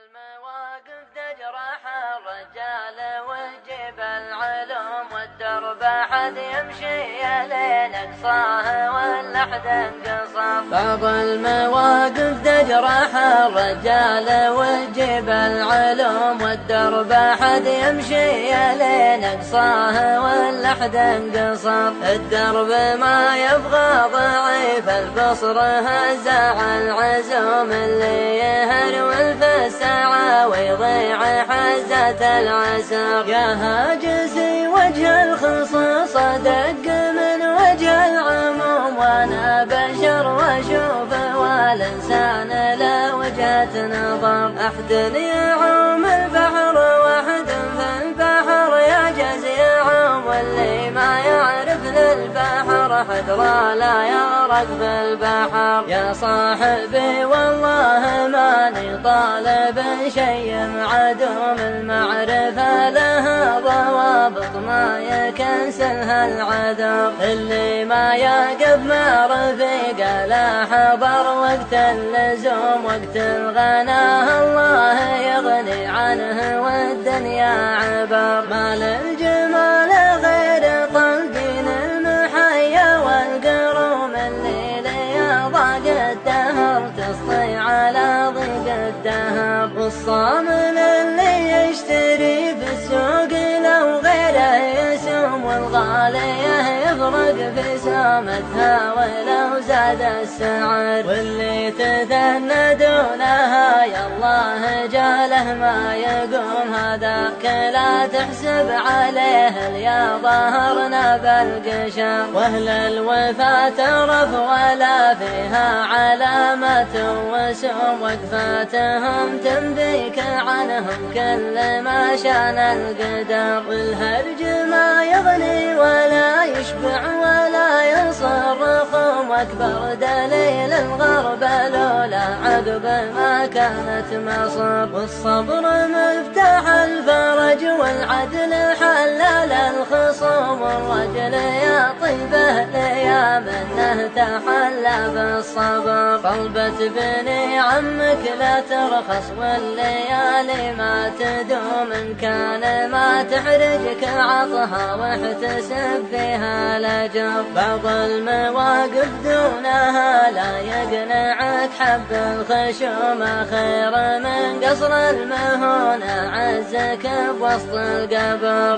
المواقف تجرح الرجال وتجيب العلوم والدرب حد يمشي لين اقصاه واللحد انقصف. بعض المواقف تجرح الرجال وتجيب العلوم والدرب حد يمشي لين اقصاه واللحد انقصف. الدرب ما يبغى ضعيف البصر هزع العزوم اللي يهرول في الساعة ويضيع حزة العسر. يا هاجسي وجه الخصوص دق من وجه العموم وانا بشر واشوف والانسان له وجهة نظر. احد يعوم البحر واحد في البحر يعجز يعوم واللي ما يعرف للبحر حذر لا يغرق بالبحر. يا صاحبي والله ماني طالب شيء معدوم المعرفة لها ضوابط ما يكنسلها العذر. اللي ما يقف مع رفيقه لا حضر وقت اللزوم وقت الغناه الله يغني عنه والدنيا عبر. ما للجمال غير طلقين المحيا والقروم اللي لي ضاق الدهر تسطي على ضيق الدهر. والصامن اللي يشتري في السوق لو غيره يسوم والغالية يفرق في سامتها ولو زاد السعر. واللي تثنى دونها يالله جاله ما يقوم هذاك لا تحسب عليه يا ظهرنا بالقشر. واهل الوفا ترف ولا فيها علامة وسوم وقفاتهم تنبيك عنهم كل ما شان القدر. والهرج ما يغني ولا يشبع ولا ينصر رخوم واكبر دليل الغرب لولا عقب ما كانت مصر. والصبر مفتاح الفرج والعدل حلال الخصوم. والرجل يا طيبه ليا منه تحلى بالصبر. طلبة بني عمك لا ترخص والليالي ما تدوم ان كان ما تحرجك عطها واحتسب فيها الاجر. بعض المواقف دونها لا يقنعك حب الخشوم خير من قصر المهون عزك بوسط القبر.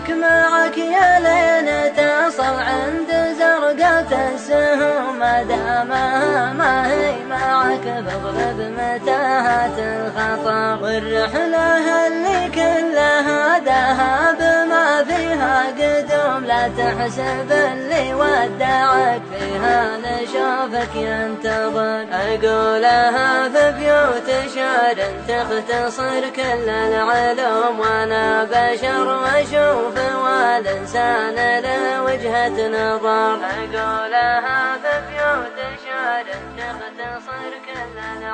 معك يا لين تصل عند زرقة السهوم ما دامها ما هي معك فاضرب متاهات الخطر. والرحلة اللي كلها ذهب ما فيها قدوم لا تحسب اللي ودعك فيها نشوفك ينتظر. أقولها في بيوت شعر تختصر كل العلوم وانا بشر واشوف والانسان له وجهة نظر. أقولها في بيوت شعر تختصر كل العلوم